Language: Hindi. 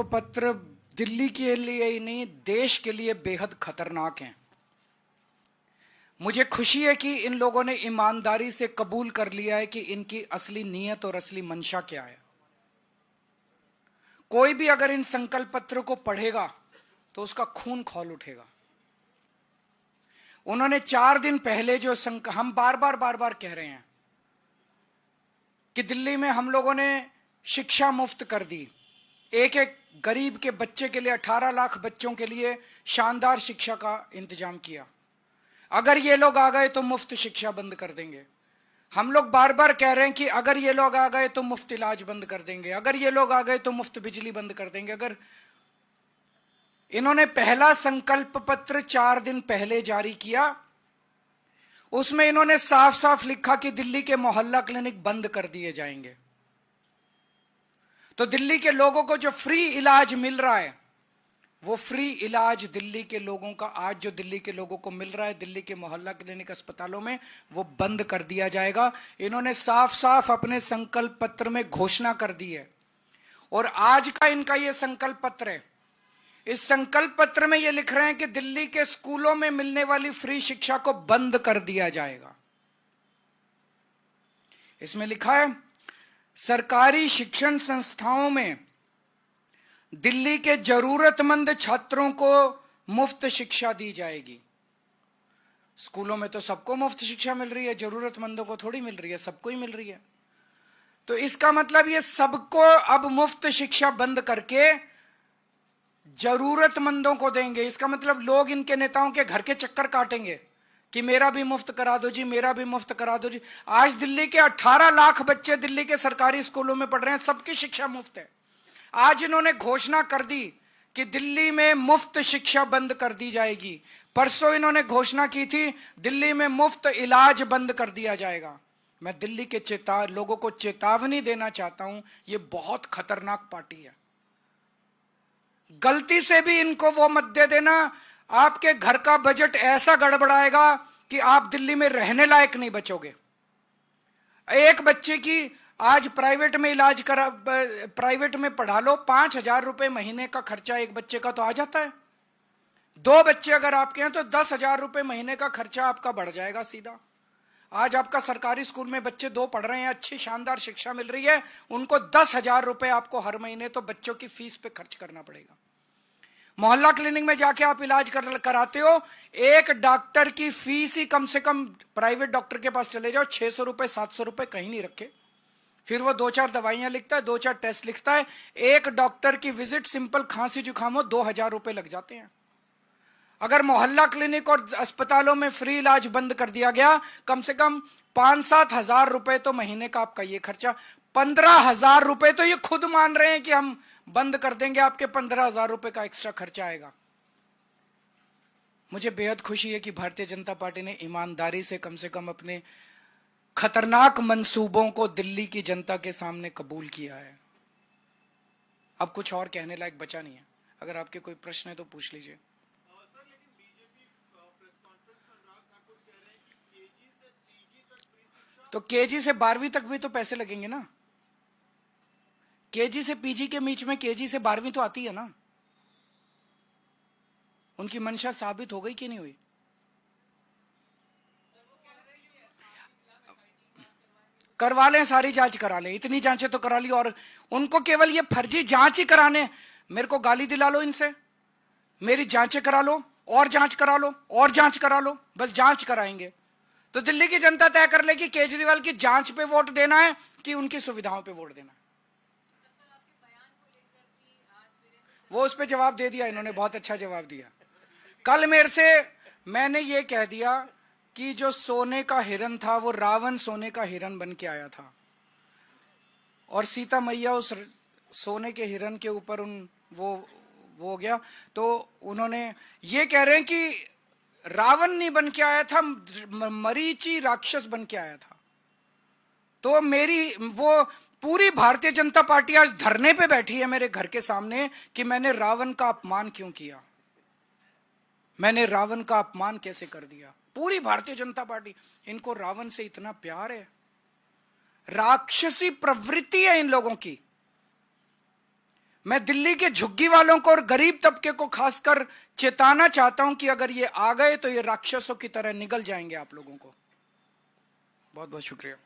पत्र दिल्ली के लिए ही नहीं, देश के लिए बेहद खतरनाक हैं। मुझे खुशी है कि इन लोगों ने ईमानदारी से कबूल कर लिया है कि इनकी असली नीयत और असली मंशा क्या है। कोई भी अगर इन संकल्प पत्र को पढ़ेगा तो उसका खून खौल उठेगा। उन्होंने 4 दिन पहले जो हम बार बार कह रहे हैं कि दिल्ली में हम लोगों ने शिक्षा मुफ्त कर दी। एक एक गरीब के बच्चे के लिए 18 लाख बच्चों के लिए शानदार शिक्षा का इंतजाम किया। अगर ये लोग आ गए तो मुफ्त शिक्षा बंद कर देंगे। हम लोग बार बार कह रहे हैं कि अगर ये लोग आ गए तो मुफ्त इलाज बंद कर देंगे, अगर ये लोग आ गए तो मुफ्त बिजली बंद कर देंगे। अगर इन्होंने पहला संकल्प पत्र 4 दिन पहले जारी किया, उसमें इन्होंने साफ साफ लिखा कि दिल्ली के मोहल्ला क्लिनिक बंद कर दिए जाएंगे। तो दिल्ली के लोगों को जो फ्री इलाज मिल रहा है, वो फ्री इलाज दिल्ली के लोगों का आज जो दिल्ली के लोगों को मिल रहा है दिल्ली के मोहल्ला क्लिनिक अस्पतालों में, वो बंद कर दिया जाएगा। इन्होंने साफ साफ अपने संकल्प पत्र में घोषणा कर दी है। और आज का इनका ये संकल्प पत्र है। इस संकल्प पत्र में ये लिख रहे हैं कि दिल्ली के स्कूलों में मिलने वाली फ्री शिक्षा को बंद कर दिया जाएगा। इसमें लिखा है, सरकारी शिक्षण संस्थाओं में दिल्ली के जरूरतमंद छात्रों को मुफ्त शिक्षा दी जाएगी। स्कूलों में तो सबको मुफ्त शिक्षा मिल रही है, जरूरतमंदों को थोड़ी मिल रही है, सबको ही मिल रही है। तो इसका मतलब ये सबको अब मुफ्त शिक्षा बंद करके जरूरतमंदों को देंगे। इसका मतलब लोग इनके नेताओं के घर के चक्कर काटेंगे कि मेरा भी मुफ्त करा दो जी, मेरा भी मुफ्त करा दो जी। आज दिल्ली के 18 लाख बच्चे दिल्ली के सरकारी स्कूलों में पढ़ रहे हैं, सबकी शिक्षा मुफ्त है। आज इन्होंने घोषणा कर दी कि दिल्ली में मुफ्त शिक्षा बंद कर दी जाएगी। परसों इन्होंने घोषणा की थी दिल्ली में मुफ्त इलाज बंद कर दिया जाएगा। मैं दिल्ली के लोगों को चेतावनी देना चाहता हूं, ये बहुत खतरनाक पार्टी है। गलती से भी इनको वो मत दे देना, आपके घर का बजट ऐसा गड़बड़ाएगा कि आप दिल्ली में रहने लायक नहीं बचोगे। एक बच्चे की आज प्राइवेट में इलाज करा, प्राइवेट में पढ़ा लो, 5,000 रुपए महीने का खर्चा एक बच्चे का तो आ जाता है। 2 बच्चे अगर आपके हैं तो 10,000 रुपए महीने का खर्चा आपका बढ़ जाएगा सीधा। आज आपका सरकारी स्कूल में बच्चे 2 पढ़ रहे हैं, अच्छी शानदार शिक्षा मिल रही है, उनको 10,000 रुपए आपको हर महीने तो बच्चों की फीस पे खर्च करना पड़ेगा। मोहल्ला क्लिनिक में जाके आप इलाज कराते हो, एक डॉक्टर की फीस ही कम से कम, प्राइवेट डॉक्टर के पास चले जाओ, 600 रुपए 700 रुपए कहीं नहीं रखे। फिर वो 2-4 दवाइयां लिखता है, 2-4 टेस्ट लिखता है। एक डॉक्टर की विजिट सिंपल खांसी जुकाम हो 2,000 रुपए लग जाते हैं। अगर मोहल्ला क्लिनिक और अस्पतालों में फ्री इलाज बंद कर दिया गया, कम से कम 5-7 हजार रुपए तो महीने का आपका ये खर्चा, 15,000 रुपए तो ये खुद मान रहे हैं कि हम बंद कर देंगे, आपके 15,000 रुपए का एक्स्ट्रा खर्चा आएगा। मुझे बेहद खुशी है कि भारतीय जनता पार्टी ने ईमानदारी से कम अपने खतरनाक मंसूबों को दिल्ली की जनता के सामने कबूल किया है। अब कुछ और कहने लायक बचा नहीं है। अगर आपके कोई प्रश्न है तो पूछ लीजिए। तो केजी से 12वीं तक भी तो पैसे लगेंगे ना। केजी से पीजी के बीच में केजी से 12वीं तो आती है ना। उनकी मंशा साबित हो गई कि नहीं हुई? करवा लें, सारी जांच करा लें, इतनी जांचें तो करा ली। और उनको केवल ये फर्जी जांच ही कराने, मेरे को गाली दिला लो इनसे, मेरी जांचें करा लो और जांच करा लो और जांच करा लो, बस जांच कराएंगे। तो दिल्ली की जनता तय कर ले कि केजरीवाल की जांच पे वोट देना है कि उनकी सुविधाओं पे वोट देना है। वो उस पर जवाब दे दिया इन्होंने, बहुत अच्छा जवाब दिया। कल मेरे से मैंने ये कह दिया कि जो सोने का हिरन था वो रावण सोने का हिरन बन के आया था, और सीता मैया उस सोने के हिरन के ऊपर वो हो गया। तो उन्होंने ये कह रहे हैं कि रावण नहीं बन के आया था, मरीची राक्षस बन के आया था। तो मेरी वो पूरी भारतीय जनता पार्टी आज धरने पे बैठी है मेरे घर के सामने कि मैंने रावण का अपमान क्यों किया, मैंने रावण का अपमान कैसे कर दिया। पूरी भारतीय जनता पार्टी, इनको रावण से इतना प्यार है, राक्षसी प्रवृत्ति है इन लोगों की। मैं दिल्ली के झुग्गी वालों को और गरीब तबके को खासकर चेताना चाहता हूं कि अगर ये आ गए तो ये राक्षसों की तरह निगल जाएंगे आप लोगों को। बहुत बहुत शुक्रिया।